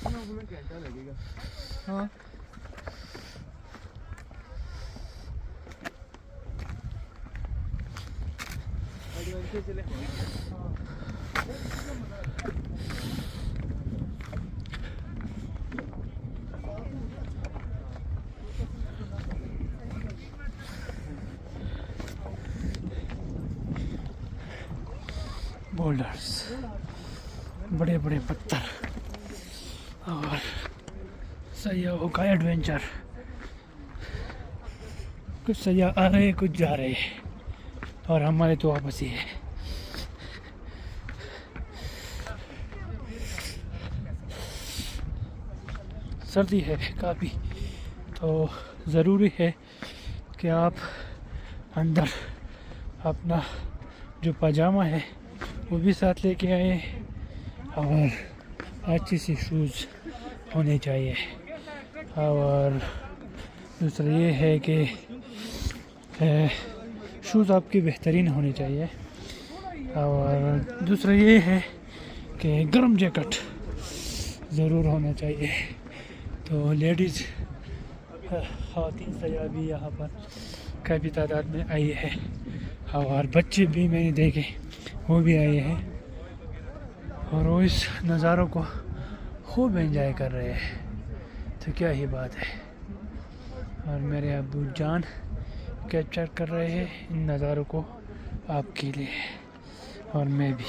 घंटा लगेगा। हाँ एडवेंचर चले। बोल्डर्स, बड़े बड़े पत्थर और सैयाहों का एडवेंचर। कुछ सैयाह आ रहे कुछ जा रहे और हमारे तो वापस ही है। सर्दी है काफ़ी, तो ज़रूरी है कि आप अंदर अपना जो पजामा है वो भी साथ लेके आए और अच्छी सी शूज़ होने चाहिए। और दूसरा ये है कि शूज़ आपके बेहतरीन होने चाहिए। और दूसरा ये है कि गर्म जैकेट ज़रूर होना चाहिए। तो लेडीज़ ख़वातीन सैयाह भी यहाँ पर काफ़ी तादाद में आई है और बच्चे भी मैंने देखे वो भी आए हैं और वो इस नज़ारों को खूब एंजॉय कर रहे हैं। तो क्या ही बात है। और मेरे अब्बू जान कैप्चर कर रहे हैं इन नज़ारों को आपके लिए और मैं भी।